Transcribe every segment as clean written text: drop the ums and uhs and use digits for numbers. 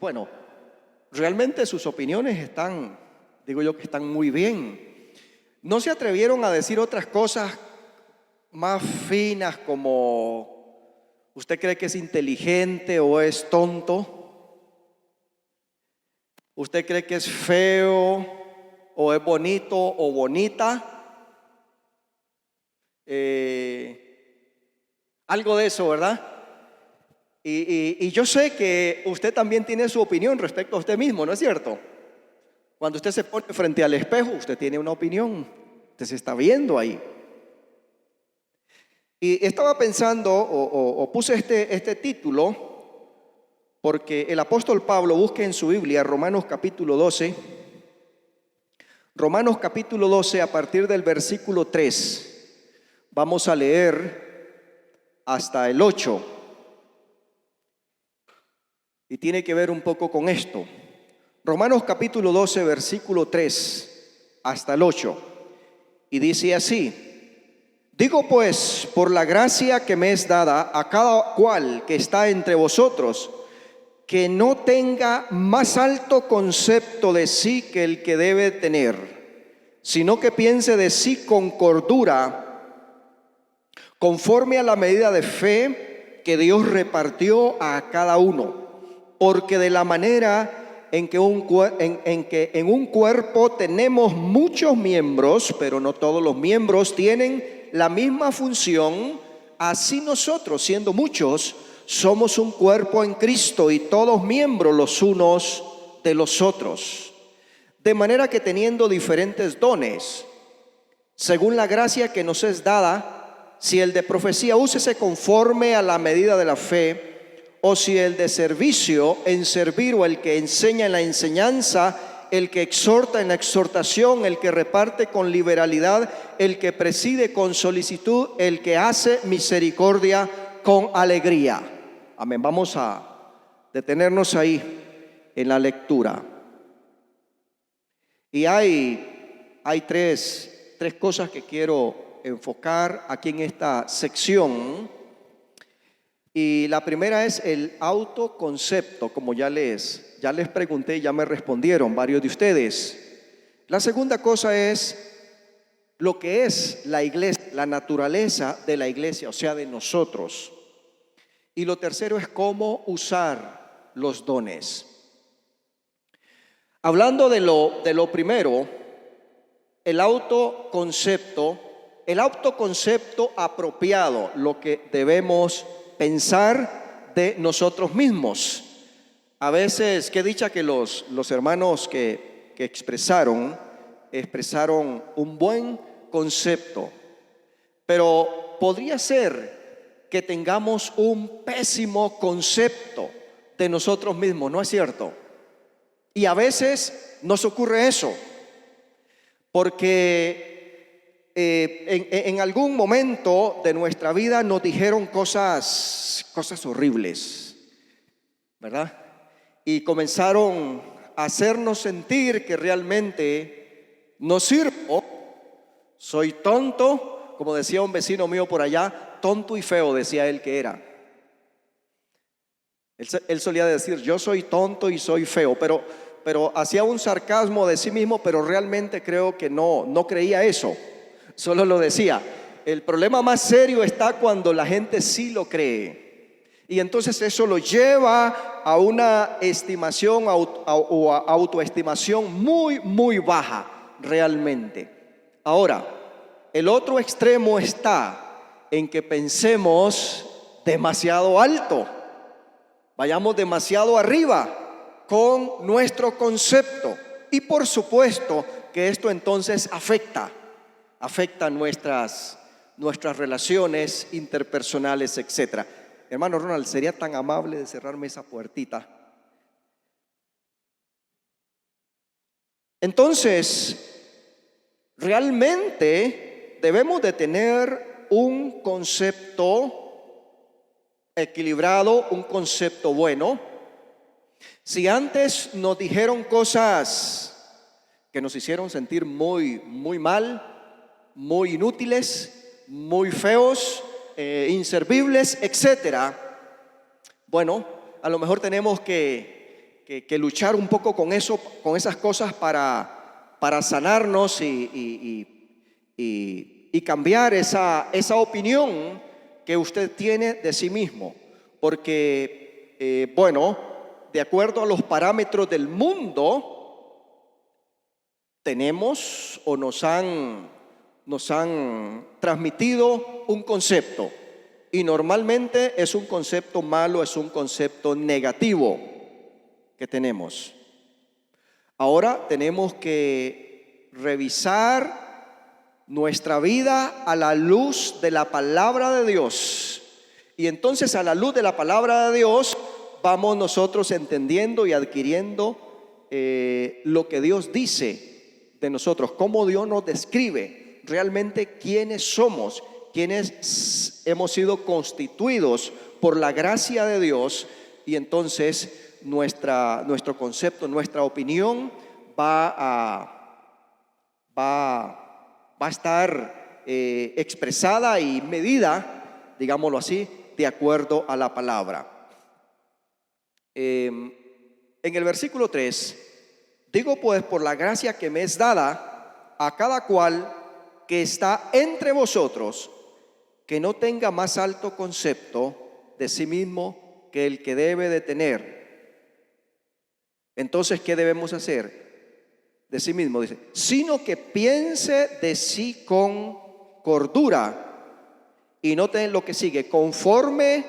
Bueno, realmente sus opiniones están, digo yo que están muy bien. No se atrevieron a decir otras cosas más finas como ¿usted cree que es inteligente o es tonto? ¿Usted cree que es feo o es bonito o bonita? Algo de eso, ¿verdad? Y yo sé que usted también tiene su opinión respecto a usted mismo, ¿no es cierto? Cuando usted se pone frente al espejo, usted tiene una opinión, usted se está viendo ahí. Y estaba pensando, o puse este título, porque el apóstol Pablo busca en su Biblia Romanos capítulo 12, a partir del versículo 3. Vamos a leer hasta el 8. Y tiene que ver un poco con esto. Romanos capítulo 12, versículo 3 hasta el 8. Y dice así: digo pues, por la gracia que me es dada a cada cual que está entre vosotros, que no tenga más alto concepto de sí que el que debe tener, sino que piense de sí con cordura, conforme a la medida de fe que Dios repartió a cada uno. Porque de la manera en que en un cuerpo tenemos muchos miembros, pero no todos los miembros tienen la misma función, así nosotros, siendo muchos, somos un cuerpo en Cristo y todos miembros los unos de los otros. De manera que teniendo diferentes dones, según la gracia que nos es dada, si el de profecía, úsese conforme a la medida de la fe, o si el de servicio, en servir, o el que enseña en la enseñanza, el que exhorta en la exhortación, el que reparte con liberalidad, el que preside con solicitud, el que hace misericordia con alegría. Amén. Vamos a detenernos ahí en la lectura. Y hay tres cosas que quiero enfocar aquí en esta sección. Y la primera es el autoconcepto, como ya les pregunté, ya me respondieron varios de ustedes. La segunda cosa es lo que es la iglesia, la naturaleza de la iglesia, o sea, de nosotros. Y lo tercero es cómo usar los dones. Hablando de lo primero, el autoconcepto apropiado, lo que debemos pensar de nosotros mismos. A veces, qué dicha que los hermanos que expresaron un buen concepto, pero podría ser que tengamos un pésimo concepto de nosotros mismos, ¿no es cierto? Y a veces nos ocurre eso, porque en algún momento de nuestra vida nos dijeron cosas horribles, ¿verdad? Y comenzaron a hacernos sentir que realmente no sirvo, soy tonto, como decía un vecino mío por allá, tonto y feo, decía él que era. Él solía decir, yo soy tonto y soy feo, pero hacía un sarcasmo de sí mismo, pero realmente creo que no creía eso. Solo lo decía. El problema más serio está cuando la gente sí lo cree. Y entonces eso lo lleva a una estimación o a autoestimación muy, muy baja, realmente. Ahora, el otro extremo está en que pensemos demasiado alto, vayamos demasiado arriba con nuestro concepto. Y por supuesto que esto entonces afecta nuestras relaciones interpersonales, etc. Hermano Ronald, ¿sería tan amable de cerrarme esa puertita? Entonces, realmente debemos de tener un concepto equilibrado, un concepto bueno. Si antes nos dijeron cosas que nos hicieron sentir muy, muy mal, muy inútiles, muy feos, inservibles, etcétera. Bueno, a lo mejor tenemos que que luchar un poco con eso, con esas cosas para sanarnos y cambiar esa opinión que usted tiene de sí mismo. Porque, bueno, de acuerdo a los parámetros del mundo, tenemos o nos han transmitido un concepto. Y normalmente es un concepto malo, es un concepto negativo que tenemos. Ahora tenemos que revisar nuestra vida a la luz de la palabra de Dios. Y entonces a la luz de la palabra de Dios vamos nosotros entendiendo y adquiriendo lo que Dios dice de nosotros, cómo Dios nos describe realmente quiénes somos, quienes hemos sido constituidos por la gracia de Dios. Y entonces nuestro concepto, nuestra opinión va a estar expresada y medida, digámoslo así, de acuerdo a la palabra. En el versículo 3, digo pues por la gracia que me es dada a cada cual que está entre vosotros, que no tenga más alto concepto de sí mismo que el que debe de tener. Entonces, ¿qué debemos hacer? De sí mismo, dice, sino que piense de sí con cordura. Y noten lo que sigue, conforme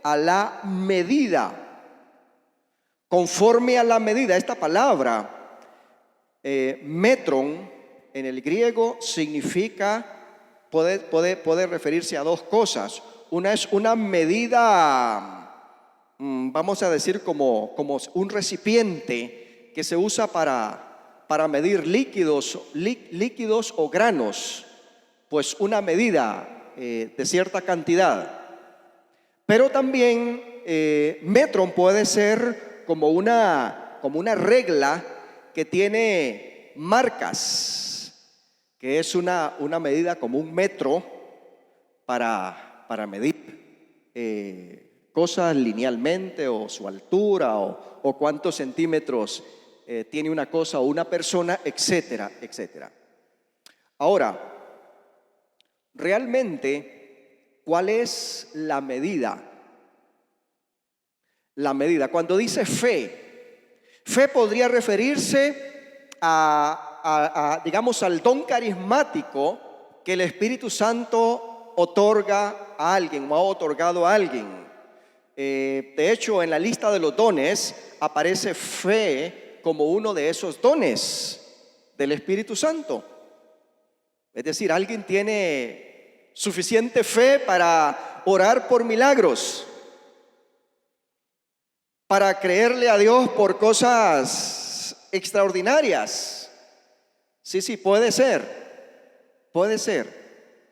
a la medida. Conforme a la medida. Esta palabra, metron, en el griego significa, puede referirse a dos cosas. Una es una medida, vamos a decir como un recipiente que se usa para medir líquidos o granos, pues una medida de cierta cantidad. Pero también metron puede ser como una regla que tiene marcas, que es una medida como un metro para medir cosas linealmente, o su altura, o cuántos centímetros tiene una cosa o una persona, etcétera, etcétera. Ahora, realmente, ¿cuál es la medida? La medida, cuando dice fe podría referirse digamos, al don carismático que el Espíritu Santo otorga a alguien o ha otorgado a alguien. De hecho, en la lista de los dones aparece fe como uno de esos dones del Espíritu Santo. Es decir, alguien tiene suficiente fe para orar por milagros, para creerle a Dios por cosas extraordinarias. Sí, puede ser,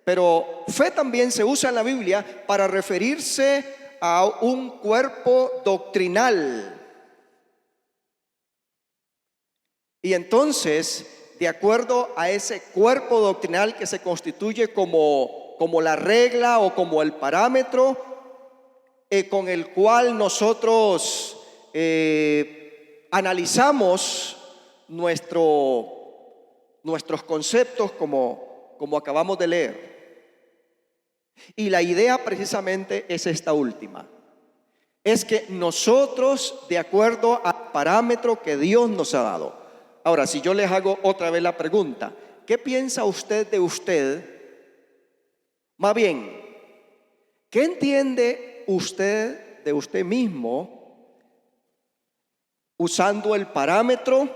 pero fe también se usa en la Biblia para referirse a un cuerpo doctrinal. Y entonces, de acuerdo a ese cuerpo doctrinal que se constituye como la regla o como el parámetro con el cual nosotros analizamos nuestros conceptos, como acabamos de leer. Y la idea precisamente es esta última. Es que nosotros, de acuerdo al parámetro que Dios nos ha dado. Ahora, si yo les hago otra vez la pregunta, ¿qué piensa usted de usted? Más bien, ¿qué entiende usted de usted mismo usando el parámetro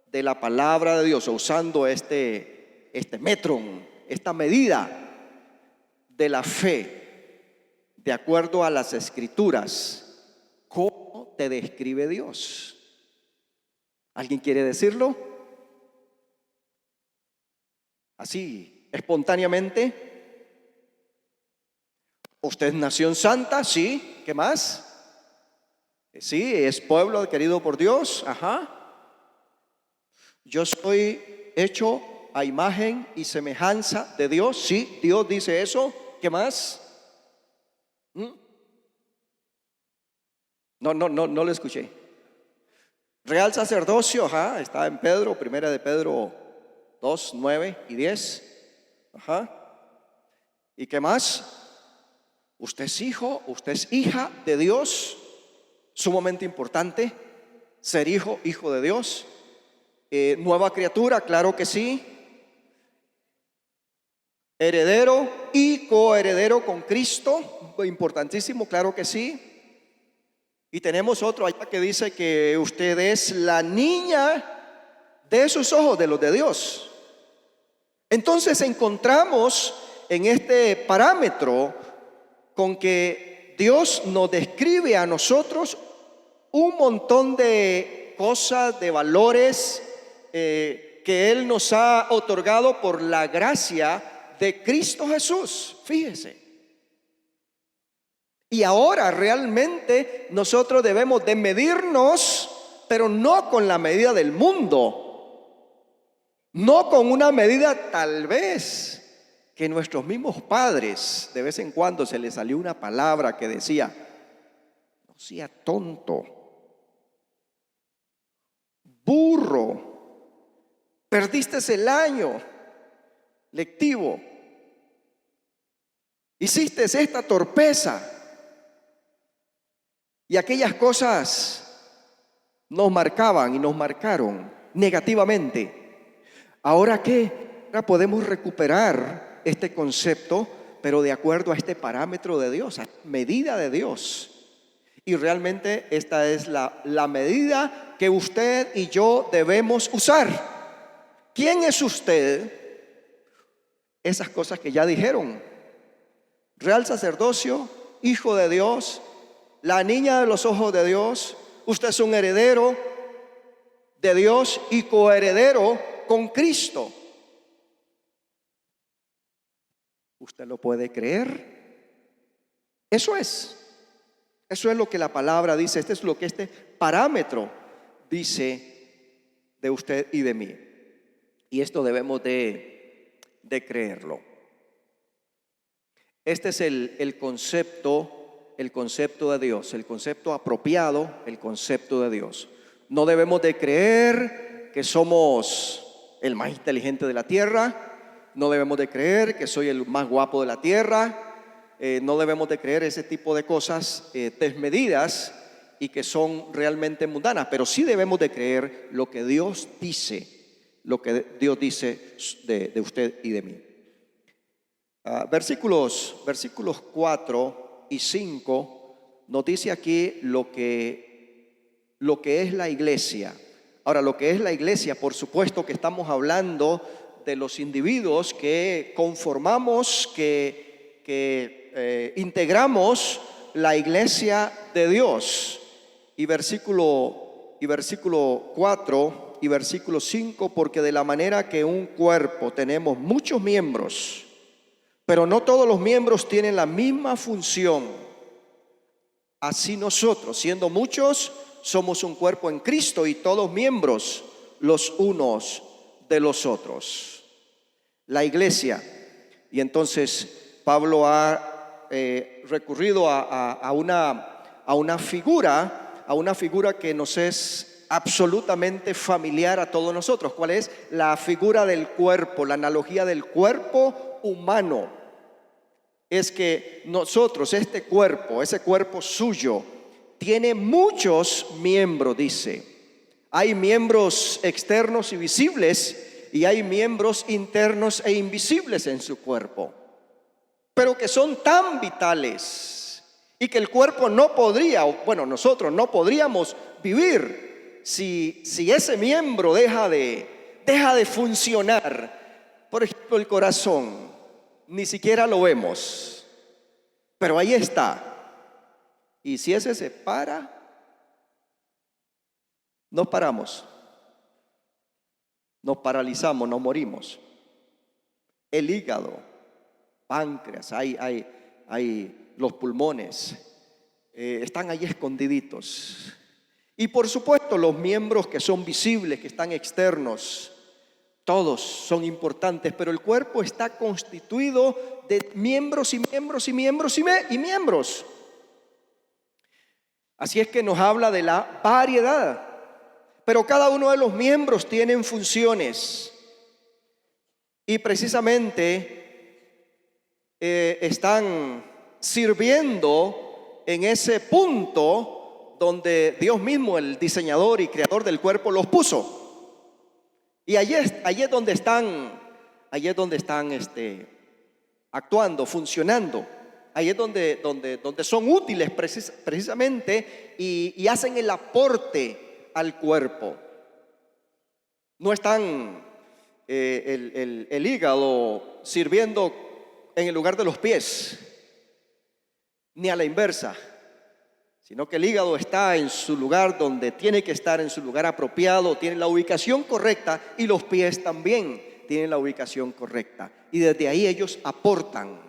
de la palabra de Dios, o usando este metron, esta medida de la fe, de acuerdo a las Escrituras? ¿Cómo te describe Dios? ¿Alguien quiere decirlo? Así, espontáneamente. ¿Usted es nación santa? Sí. ¿Qué más? Sí, es pueblo adquirido por Dios. Ajá. Yo soy hecho a imagen y semejanza de Dios. Sí, Dios dice eso. ¿Qué más? No lo escuché. Real sacerdocio, está en Pedro, primera de Pedro 2, 9 y 10. ¿Y qué más? Usted es hijo, usted es hija de Dios, sumamente importante ser hijo, hijo de Dios. Nueva criatura, claro que sí. Heredero y coheredero con Cristo, importantísimo, claro que sí. Y tenemos otro allá que dice que usted es la niña de sus ojos, de los de Dios. Entonces encontramos en este parámetro con que Dios nos describe a nosotros un montón de cosas, de valores que Él nos ha otorgado por la gracia de Cristo Jesús. Fíjese. Y ahora realmente nosotros debemos de medirnos, pero no con la medida del mundo, no con una medida tal vez que nuestros mismos padres, de vez en cuando se les salió una palabra que decía: no sea tonto, burro, perdiste el año lectivo, hiciste esta torpeza. Y aquellas cosas nos marcaban y nos marcaron negativamente. ¿Ahora qué? Ahora podemos recuperar este concepto, pero de acuerdo a este parámetro de Dios, a medida de Dios. Y realmente esta es la medida que usted y yo debemos usar. ¿Quién es usted? Esas cosas que ya dijeron: real sacerdocio, hijo de Dios, la niña de los ojos de Dios. Usted es un heredero de Dios y coheredero con Cristo. ¿Usted lo puede creer? Eso es lo que la palabra dice. Este es lo que este parámetro dice de usted y de mí. Y esto debemos de creerlo. Este es el concepto de Dios, el concepto apropiado, el concepto de Dios. No debemos de creer que somos el más inteligente de la tierra, no debemos de creer que soy el más guapo de la tierra, no debemos de creer ese tipo de cosas desmedidas y que son realmente mundanas, pero sí debemos de creer lo que Dios dice, de usted y de mí. Versículos 4 y 5 nos dice aquí lo que es la iglesia. Ahora, lo que es la iglesia, por supuesto que estamos hablando de los individuos que conformamos, que integramos la iglesia de Dios. Y versículo 4 y versículo 5: porque de la manera que un cuerpo tenemos muchos miembros, pero no todos los miembros tienen la misma función, así nosotros, siendo muchos, somos un cuerpo en Cristo y todos miembros los unos de los otros. La iglesia. Y entonces Pablo ha recurrido a una figura que nos es absolutamente familiar a todos nosotros. ¿Cuál es? La figura del cuerpo, la analogía del cuerpo humano. Es que nosotros, ese cuerpo suyo, tiene muchos miembros, dice. Hay miembros externos y visibles, y hay miembros internos e invisibles en su cuerpo, pero que son tan vitales y que el cuerpo no podría, nosotros no podríamos vivir si ese miembro deja de funcionar. Por ejemplo, el corazón. Ni siquiera lo vemos, pero ahí está. Y si ese se para, nos paramos, nos paralizamos, nos morimos. El hígado, páncreas, hay los pulmones, están ahí escondiditos. Y por supuesto los miembros que son visibles, que están externos, todos son importantes, pero el cuerpo está constituido de miembros y miembros y miembros y miembros. Así es que nos habla de la variedad. pero cada uno de los miembros tienen funciones y precisamente están sirviendo en ese punto donde Dios mismo, el diseñador y creador del cuerpo, los puso. Y allí es donde están, actuando, funcionando. Ahí es donde son útiles precisamente y hacen el aporte al cuerpo. No están el hígado sirviendo en el lugar de los pies, ni a la inversa, sino que el hígado está en su lugar donde tiene que estar, en su lugar apropiado, tiene la ubicación correcta, y los pies también tienen la ubicación correcta. Y desde ahí ellos aportan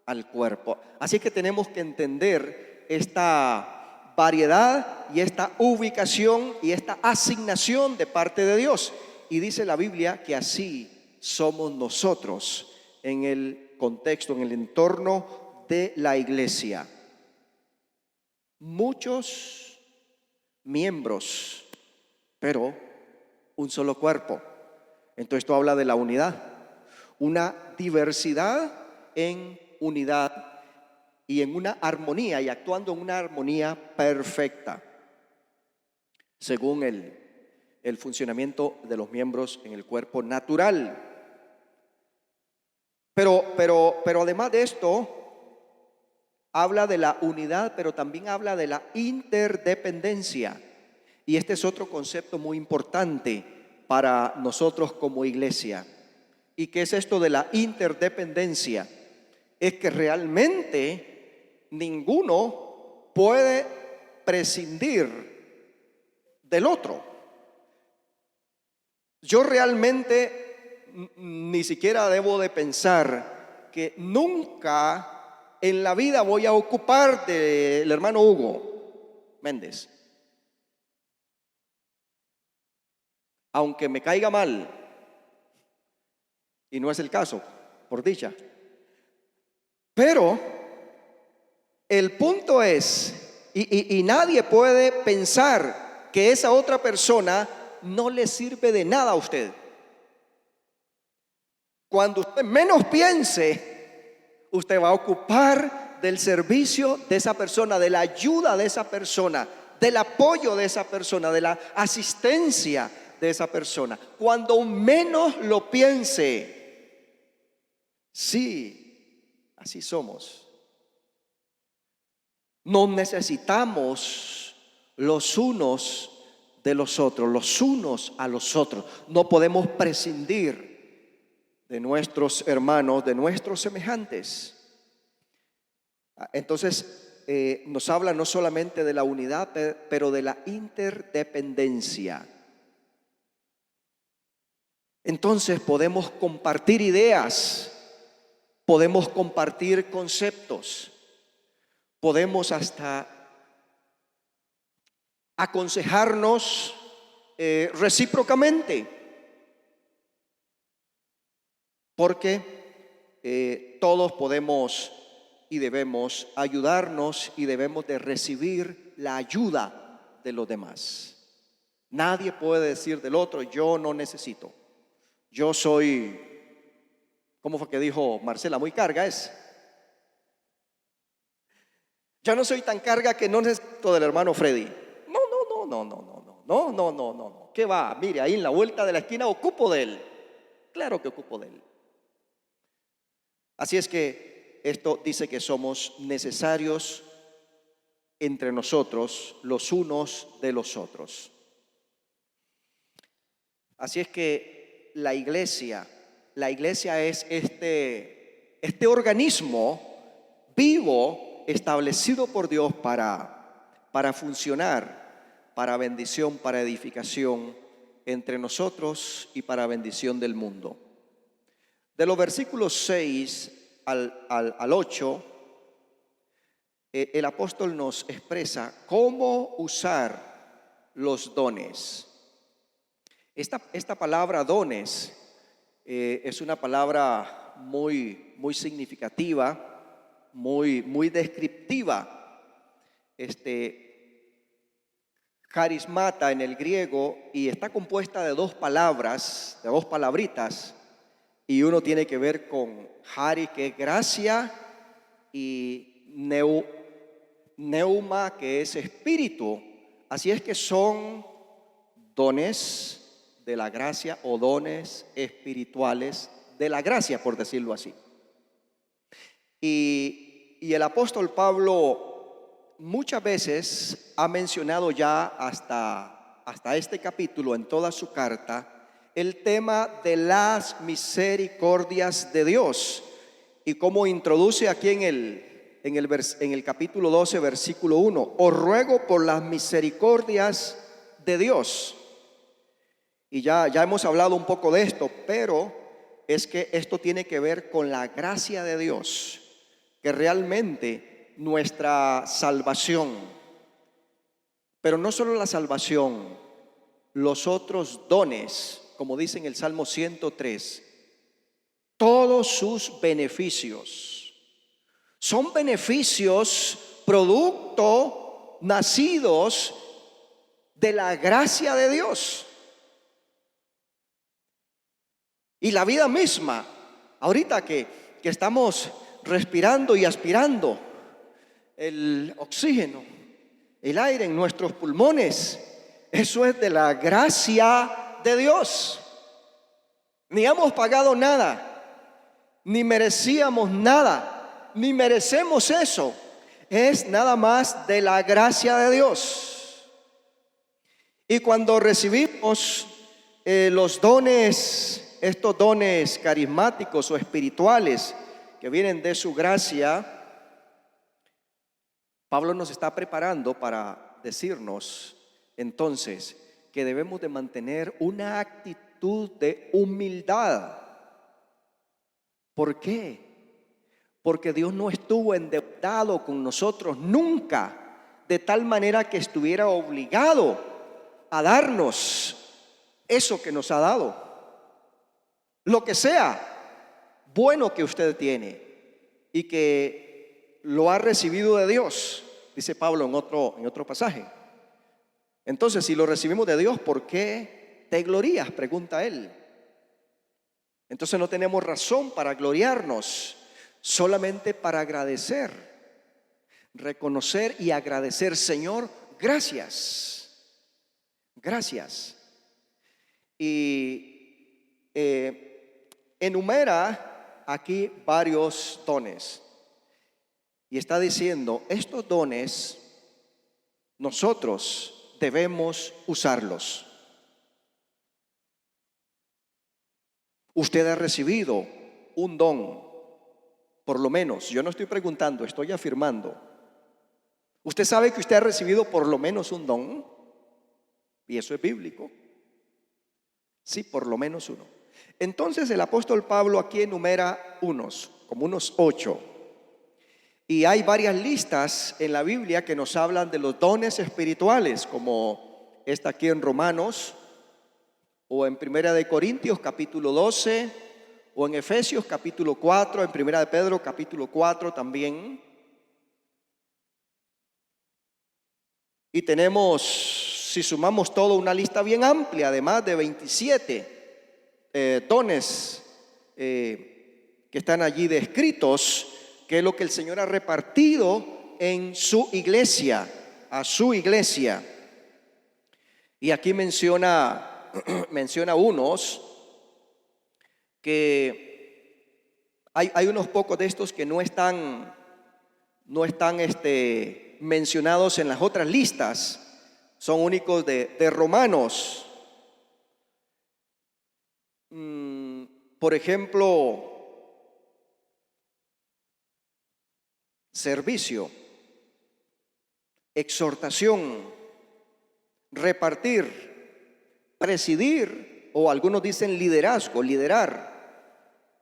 al cuerpo. Así que tenemos que entender esta variedad y esta ubicación y esta asignación de parte de Dios. Y dice la Biblia que así somos nosotros en el contexto, en el entorno de la iglesia. Muchos miembros, pero un solo cuerpo. Entonces esto habla de la unidad, una diversidad en unidad y en una armonía, y actuando en una armonía perfecta según el funcionamiento de los miembros en el cuerpo natural. Pero además de esto, habla de la unidad, pero también habla de la interdependencia. Y este es otro concepto muy importante para nosotros como iglesia. ¿Y qué es esto de la interdependencia? Es que realmente ninguno puede prescindir del otro. Yo realmente ni siquiera debo de pensar que nunca en la vida voy a ocupar del hermano Hugo Méndez, aunque me caiga mal, y no es el caso, por dicha. Pero el punto es, y nadie puede pensar que esa otra persona no le sirve de nada a usted. Cuando usted menos piense, usted va a ocupar del servicio de esa persona, de la ayuda de esa persona, del apoyo de esa persona, de la asistencia de esa persona. Cuando menos lo piense. Sí, así somos. Nos necesitamos los unos de los otros, los unos a los otros. No podemos prescindir de nuestros hermanos, de nuestros semejantes. Entonces, nos habla no solamente de la unidad, pero de la interdependencia. Entonces podemos compartir ideas, podemos compartir conceptos, podemos hasta aconsejarnos recíprocamente, porque todos podemos y debemos ayudarnos y debemos de recibir la ayuda de los demás. Nadie puede decir del otro: yo no necesito, yo soy, ¿cómo fue que dijo Marcela? Muy carga es. Yo no soy tan carga que no necesito del hermano Freddy. No. ¿Qué va? Mire, ahí en la vuelta de la esquina ocupo de él. Claro que ocupo de él. Así es que esto dice que somos necesarios entre nosotros, los unos de los otros. Así es que la iglesia es este organismo vivo, establecido por Dios para funcionar, para bendición, para edificación entre nosotros y para bendición del mundo. De los versículos 6 al 8, el apóstol nos expresa cómo usar los dones. Esta palabra dones es una palabra muy significativa, muy descriptiva. carismata en el griego y está compuesta de dos palabras, de dos palabritas, y uno tiene que ver con Hari, que es gracia, y neuma, que es espíritu. Así es que son dones de la gracia o dones espirituales de la gracia, por decirlo así. Y el apóstol Pablo muchas veces ha mencionado ya hasta este capítulo en toda su carta el tema de las misericordias de Dios, y como introduce aquí en el capítulo 12, versículo 1: os ruego por las misericordias de Dios. Y ya hemos hablado un poco de esto, pero es que esto tiene que ver con la gracia de Dios, que realmente nuestra salvación, pero no solo la salvación, los otros dones, como dice en el Salmo 103, todos sus beneficios son beneficios producto nacidos de la gracia de Dios. Y la vida misma, ahorita que estamos respirando y aspirando el oxígeno, el aire en nuestros pulmones, eso es de la gracia de Dios. Ni hemos pagado nada, ni merecíamos nada, ni merecemos eso. Es nada más de la gracia de Dios. Y cuando recibimos los dones, estos dones carismáticos o espirituales que vienen de su gracia, Pablo nos está preparando para decirnos entonces que debemos de mantener una actitud de humildad. ¿Por qué? Porque Dios no estuvo endeudado con nosotros nunca, de tal manera que estuviera obligado a darnos eso que nos ha dado. Lo que sea bueno que usted tiene y que lo ha recibido de Dios, dice Pablo en otro pasaje. Entonces, si lo recibimos de Dios, ¿por qué te glorías?, pregunta él. Entonces no tenemos razón para gloriarnos, solamente para agradecer, reconocer y agradecer. Señor, gracias, gracias. Y enumera aquí varios dones y está diciendo: estos dones nosotros debemos usarlos. Usted ha recibido un don, por lo menos. Yo no estoy preguntando, estoy afirmando. Usted sabe que usted ha recibido por lo menos un don, y eso es bíblico. Sí, por lo menos uno. Entonces el apóstol Pablo aquí enumera como unos 8. Y hay varias listas en la Biblia que nos hablan de los dones espirituales, como esta aquí en Romanos, o en Primera de Corintios capítulo 12, o en Efesios capítulo 4, en Primera de Pedro capítulo 4 también. Y tenemos, si sumamos todo, una lista bien amplia, además de 27 dones que están allí descritos, que es lo que el Señor ha repartido en su iglesia, a su iglesia. Y aquí menciona unos que hay unos pocos de estos que no están mencionados en las otras listas, son únicos de Romanos. Por ejemplo, servicio, exhortación, repartir, presidir, o algunos dicen liderazgo, liderar,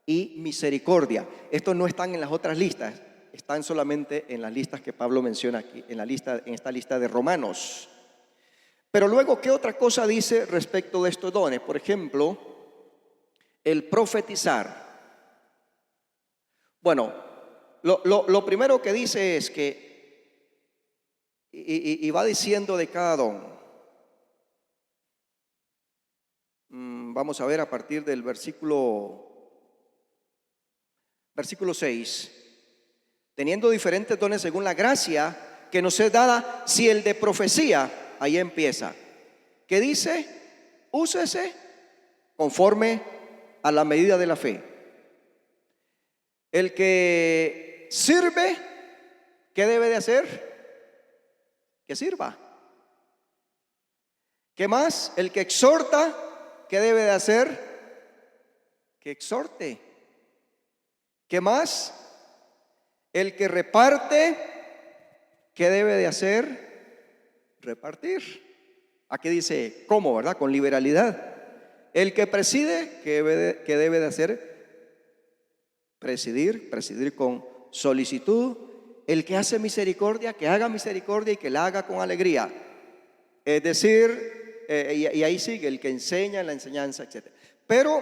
y misericordia. Estos no están en las otras listas, están solamente en las listas que Pablo menciona aquí, en esta lista de Romanos. Pero luego, ¿qué otra cosa dice respecto de estos dones? Por ejemplo, el profetizar. Bueno, lo primero que dice es que, y va diciendo de cada don: vamos a ver a partir del versículo 6. Teniendo diferentes dones según la gracia que nos es dada, si el de profecía, ahí empieza. ¿Qué dice? Úsese conforme a la medida de la fe. El que sirve, ¿qué debe de hacer? Que sirva. ¿Qué más? El que exhorta, ¿qué debe de hacer? Que exhorte. ¿Qué más? El que reparte, ¿qué debe de hacer? Repartir. Aquí dice, ¿cómo, verdad? Con liberalidad. El que preside, ¿qué debe de hacer? Presidir con solicitud. El que hace misericordia, que haga misericordia y que la haga con alegría. Es decir, y ahí sigue, el que enseña en la enseñanza, etc. Pero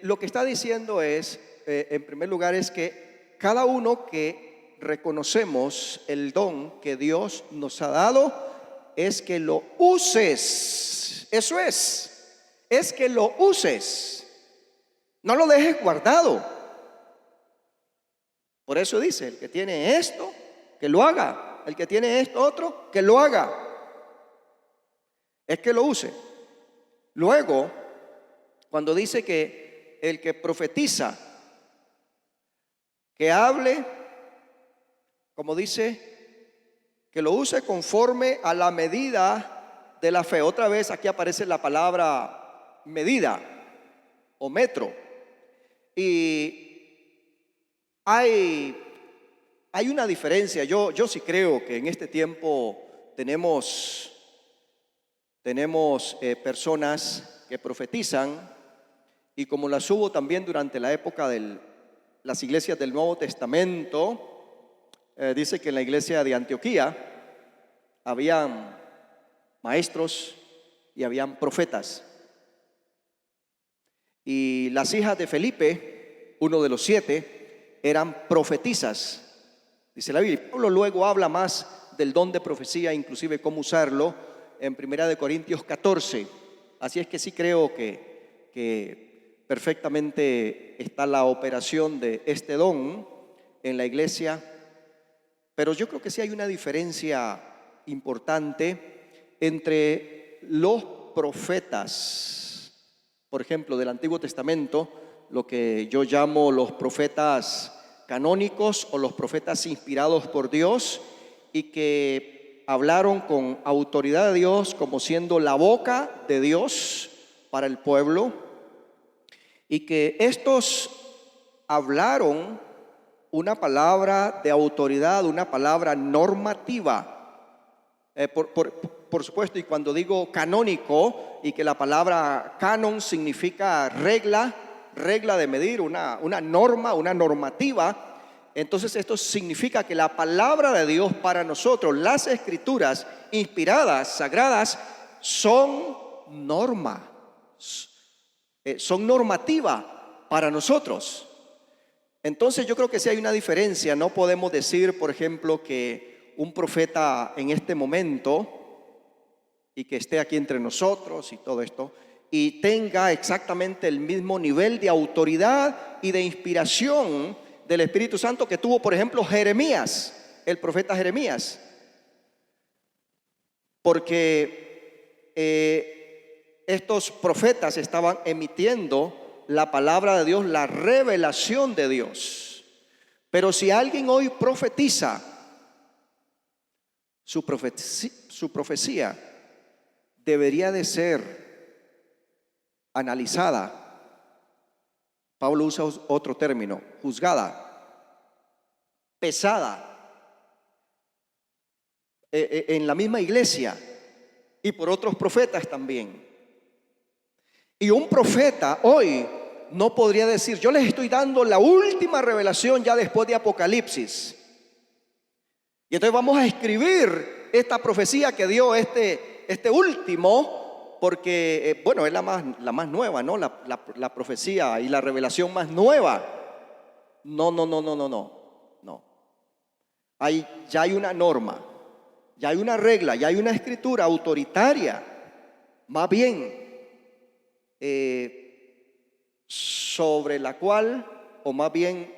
lo que está diciendo es, en primer lugar, es que cada uno que reconocemos el don que Dios nos ha dado, es que lo uses. Eso es que lo uses. No lo dejes guardado. Por eso dice, el que tiene esto, que lo haga. El que tiene esto otro, que lo haga. Es que lo use. Luego, cuando dice que el que profetiza, que hable, como dice, que lo use conforme a la medida de la fe. Otra vez aquí aparece la palabra medida o metro. Y hay una diferencia. Yo sí creo que en este tiempo tenemos personas que profetizan, y como las hubo también durante la época de las iglesias del Nuevo Testamento. Dice que en la iglesia de Antioquía habían maestros y habían profetas. Y las hijas de Felipe, uno de los 7, eran profetisas. Dice la Biblia. Pablo luego habla más del don de profecía, inclusive cómo usarlo, en 1 Corintios 14. Así es que sí creo que perfectamente está la operación de este don en la iglesia. Pero yo creo que sí hay una diferencia importante entre los profetas, por ejemplo, del Antiguo Testamento, lo que yo llamo los profetas canónicos o los profetas inspirados por Dios, y que hablaron con autoridad de Dios como siendo la boca de Dios para el pueblo, y que estos hablaron una palabra de autoridad, una palabra normativa. Por supuesto, y cuando digo canónico, y que la palabra canon significa regla de medir, una norma, una normativa, entonces esto significa que la palabra de Dios para nosotros, las escrituras inspiradas, sagradas, son norma, son normativa para nosotros. Entonces yo creo que sí hay una diferencia. No podemos decir, por ejemplo, que un profeta en este momento, y que esté aquí entre nosotros y todo esto, y tenga exactamente el mismo nivel de autoridad y de inspiración del Espíritu Santo que tuvo, por ejemplo, Jeremías, el profeta Jeremías. Porque estos profetas estaban emitiendo la palabra de Dios, la revelación de Dios. Pero si alguien hoy profetiza, su profecía debería de ser analizada. Pablo usa otro término, juzgada, pesada, en la misma iglesia y por otros profetas también. Y un profeta hoy no podría decir, yo les estoy dando la última revelación ya después de Apocalipsis, y entonces vamos a escribir esta profecía que dio este último, porque bueno, es la más nueva, ¿no? La profecía y la revelación más nueva. No. Ya hay una norma, ya hay una regla, ya hay una escritura autoritaria. Más bien, sobre la cual, o más bien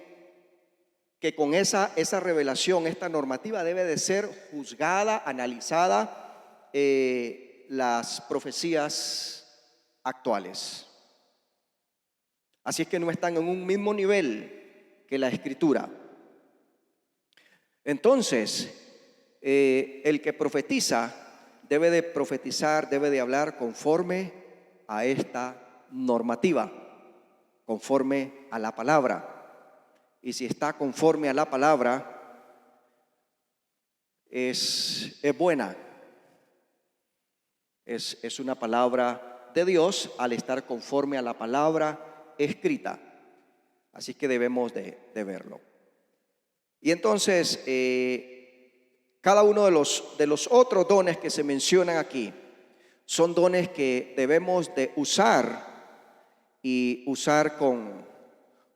que con esa revelación, esta normativa debe de ser juzgada, analizada, las profecías actuales. Así es que no están en un mismo nivel que la Escritura. Entonces, el que profetiza debe de profetizar, debe de hablar conforme a esta normativa, conforme a la palabra. Y si está conforme a la palabra, es buena. Es una palabra de Dios al estar conforme a la palabra escrita. Así que debemos de verlo. Y entonces, cada uno de los otros dones que se mencionan aquí son dones que debemos de usar y usar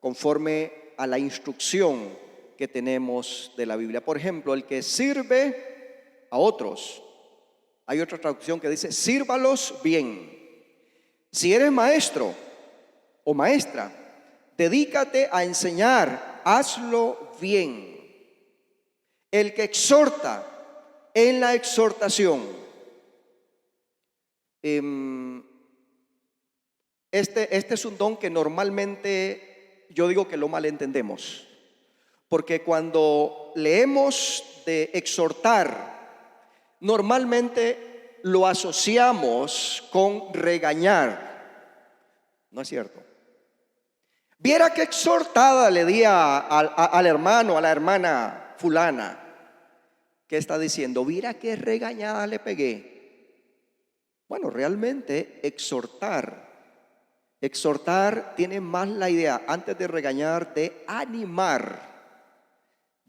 conforme a la instrucción que tenemos de la Biblia. Por ejemplo, el que sirve a otros. Hay otra traducción que dice, sírvalos bien. Si eres maestro o maestra, dedícate a enseñar, hazlo bien. El que exhorta en la exhortación. Este es un don que normalmente yo digo que lo malentendemos. Porque cuando leemos de exhortar, normalmente lo asociamos con regañar. ¿No es cierto? Viera que exhortada le di al hermano, a la hermana fulana. ¿Qué está diciendo? Viera que regañada le pegué. Bueno, realmente exhortar tiene más la idea, antes de regañar, de animar,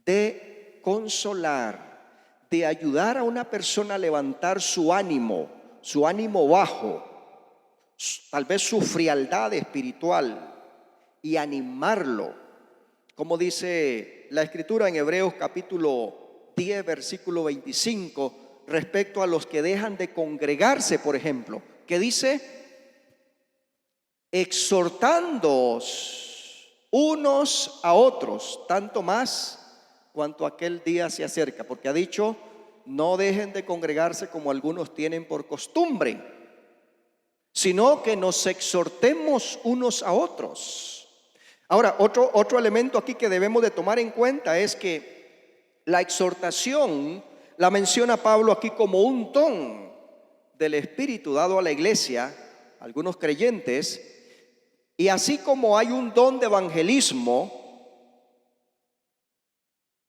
de consolar, de ayudar a una persona a levantar su ánimo bajo, tal vez su frialdad espiritual, y animarlo. Como dice la Escritura en Hebreos capítulo 10, versículo 25, respecto a los que dejan de congregarse, por ejemplo, que dice, exhortándoos unos a otros, tanto más cuanto aquel día se acerca, porque ha dicho, no dejen de congregarse como algunos tienen por costumbre, sino que nos exhortemos unos a otros. Ahora, otro elemento aquí que debemos de tomar en cuenta es que la exhortación la menciona Pablo aquí como un don del Espíritu dado a la iglesia, a algunos creyentes, y así como hay un don de evangelismo,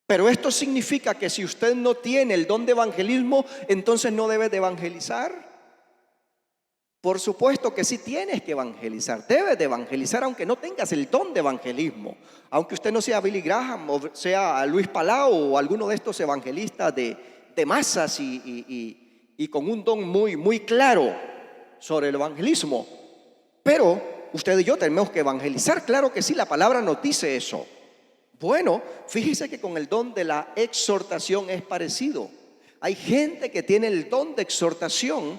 pero esto significa que si usted no tiene el don de evangelismo, entonces no debe de evangelizar. Por supuesto que sí tienes que evangelizar, debes de evangelizar aunque no tengas el don de evangelismo, aunque usted no sea Billy Graham o sea Luis Palau o alguno de estos evangelistas de masas y con un don muy claro sobre el evangelismo. Pero usted y yo tenemos que evangelizar, claro que sí, la palabra nos dice eso. Bueno, fíjese que con el don de la exhortación es parecido. Hay gente que tiene el don de exhortación,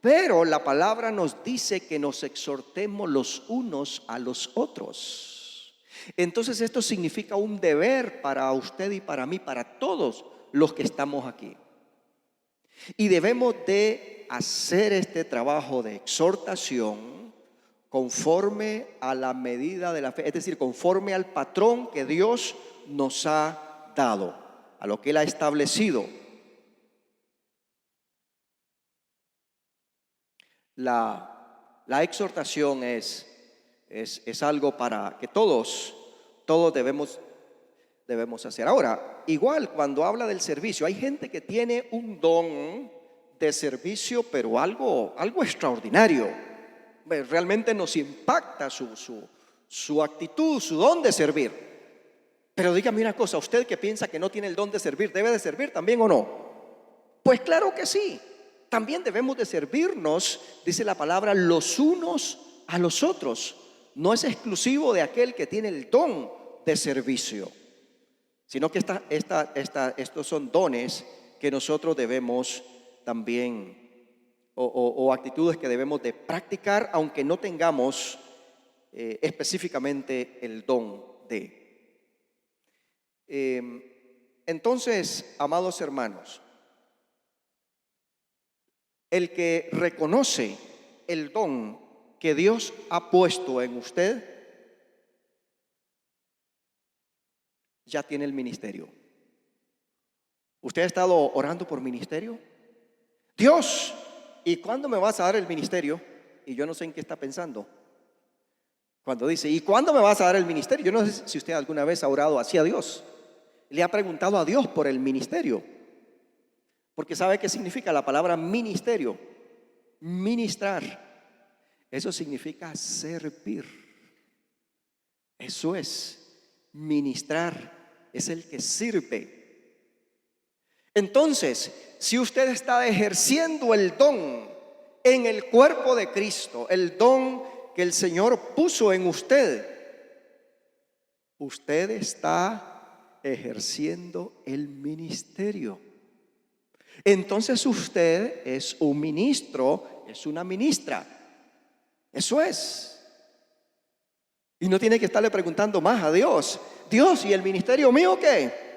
pero la palabra nos dice que nos exhortemos los unos a los otros. Entonces esto significa un deber para usted y para mí, para todos los que estamos aquí. Y debemos de hacer este trabajo de exhortación conforme a la medida de la fe, es decir, conforme al patrón que Dios nos ha dado, a lo que Él ha establecido. La exhortación es algo para que todos debemos hacer. Ahora, igual cuando habla del servicio, hay gente que tiene un don de servicio, pero algo extraordinario. Realmente nos impacta su actitud, su don de servir. Pero dígame una cosa, usted que piensa que no tiene el don de servir, ¿debe de servir también o no? Pues claro que sí. También debemos de servirnos, dice la palabra, los unos a los otros. No es exclusivo de aquel que tiene el don de servicio, sino que estos son dones que nosotros debemos también o actitudes que debemos de practicar, aunque no tengamos específicamente el don de. Entonces, amados hermanos, el que reconoce el don que Dios ha puesto en usted, ya tiene el ministerio. ¿Usted ha estado orando por ministerio? Dios, ¿y cuándo me vas a dar el ministerio? Y yo no sé en qué está pensando. Cuando dice, ¿y cuándo me vas a dar el ministerio? Yo no sé si usted alguna vez ha orado así a Dios. Le ha preguntado a Dios por el ministerio. Porque ¿sabe qué significa la palabra ministerio? Ministrar. Eso significa servir. Eso es ministrar. Es el que sirve. Entonces, si usted está ejerciendo el don en el cuerpo de Cristo, el don que el Señor puso en usted, usted está ejerciendo el ministerio. Entonces usted es un ministro, es una ministra. Eso es. Y no tiene que estarle preguntando más a Dios. Dios, ¿y el ministerio mío qué?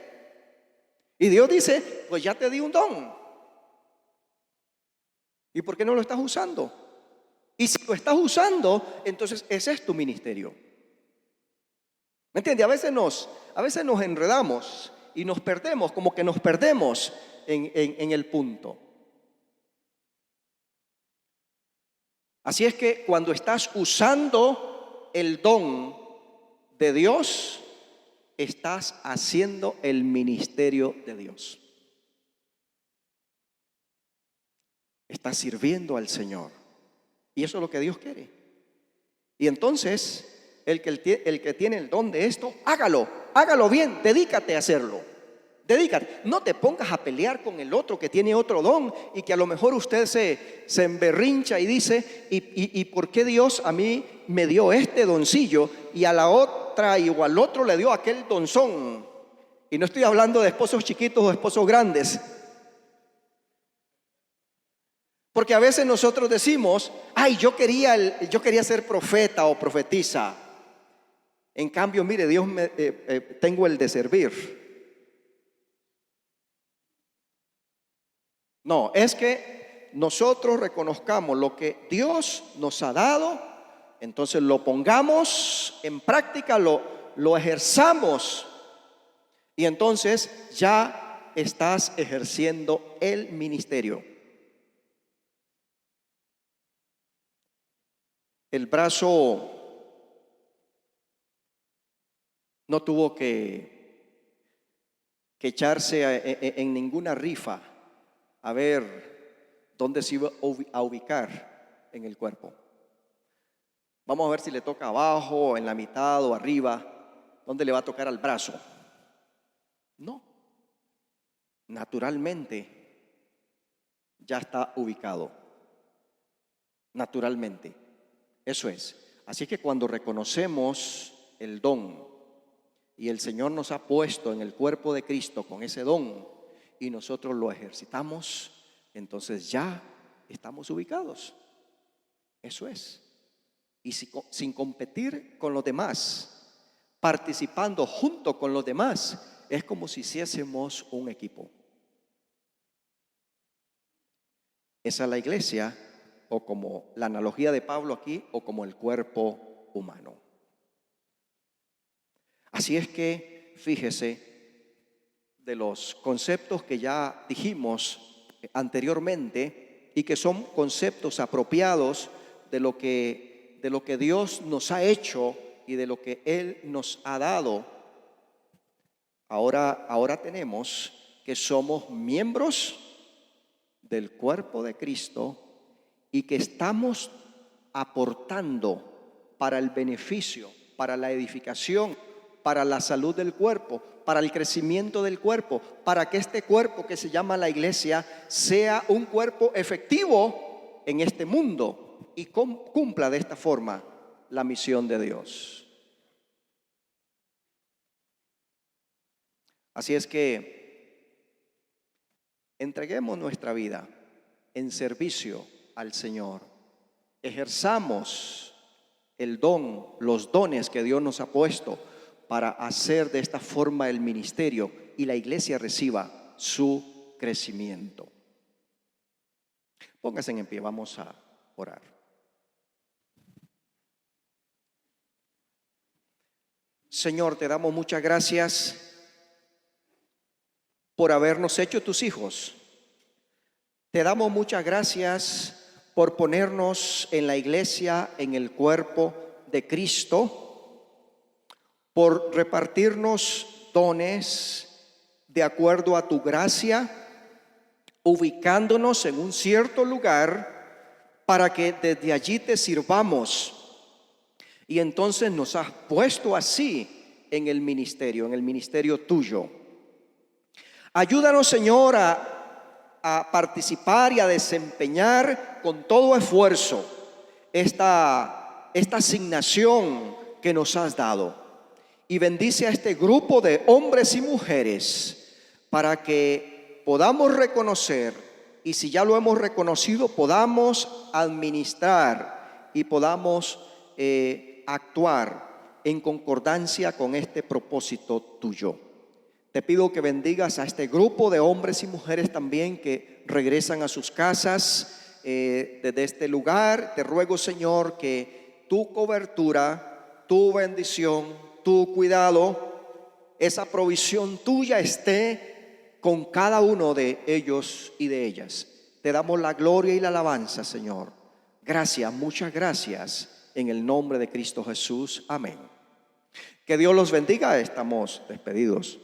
Y Dios dice, pues ya te di un don. ¿Y por qué no lo estás usando? Y si lo estás usando, entonces ese es tu ministerio. ¿Me entiende? A veces nos enredamos y nos perdemos, como que nos perdemos en el punto. Así es que cuando estás usando el don de Dios, estás haciendo el ministerio de Dios. Estás sirviendo al Señor. Y eso es lo que Dios quiere. Y entonces, el que tiene el don de esto, hágalo bien, dedícate a hacerlo. Dedícate, no te pongas a pelear con el otro que tiene otro don y que a lo mejor usted se emberrincha y dice, ¿y por qué Dios a mí me dio este doncillo y a la otra y o al otro le dio aquel donzón? Y no estoy hablando de esposos chiquitos o esposos grandes. Porque a veces nosotros decimos, ay, yo quería ser profeta o profetisa. En cambio, mire, Dios tengo el de servir. No, es que nosotros reconozcamos lo que Dios nos ha dado, entonces lo pongamos en práctica, lo ejerzamos y entonces ya estás ejerciendo el ministerio. El brazo no tuvo que echarse en ninguna rifa a ver dónde se iba a ubicar en el cuerpo. Vamos a ver si le toca abajo, en la mitad o arriba, dónde le va a tocar al brazo. No, naturalmente ya está ubicado. Naturalmente, eso es. Así que cuando reconocemos el don y el Señor nos ha puesto en el cuerpo de Cristo con ese don y nosotros lo ejercitamos, entonces ya estamos ubicados. Eso es. Y sin competir con los demás, participando junto con los demás, es como si hiciésemos un equipo. Esa es la iglesia, o como la analogía de Pablo aquí, o como el cuerpo humano. Así es que, fíjese, de los conceptos que ya dijimos anteriormente y que son conceptos apropiados de lo que Dios nos ha hecho y de lo que Él nos ha dado, ahora tenemos que somos miembros del cuerpo de Cristo y que estamos aportando para el beneficio, para la edificación, para la salud del cuerpo, para el crecimiento del cuerpo, para que este cuerpo que se llama la iglesia sea un cuerpo efectivo en este mundo y cumpla de esta forma la misión de Dios. Así es que entreguemos nuestra vida en servicio al Señor. Ejerzamos el don, los dones que Dios nos ha puesto para hacer de esta forma el ministerio y la iglesia reciba su crecimiento. Pónganse en pie, vamos a orar. Señor, te damos muchas gracias por habernos hecho tus hijos. Te damos muchas gracias por ponernos en la iglesia, en el cuerpo de Cristo, por repartirnos dones de acuerdo a tu gracia, ubicándonos en un cierto lugar para que desde allí te sirvamos. Y entonces nos has puesto así en el ministerio tuyo. Ayúdanos, Señor, a participar y a desempeñar con todo esfuerzo esta asignación que nos has dado. Y bendice a este grupo de hombres y mujeres para que podamos reconocer, y si ya lo hemos reconocido, podamos administrar y podamos actuar en concordancia con este propósito tuyo. Te pido que bendigas a este grupo de hombres y mujeres también que regresan a sus casas desde este lugar. Te ruego, Señor, que tu cobertura, tu bendición, tu cuidado, esa provisión tuya esté con cada uno de ellos y de ellas. Te damos la gloria y la alabanza, Señor. Gracias, muchas gracias. En el nombre de Cristo Jesús. Amén. Que Dios los bendiga. Estamos despedidos.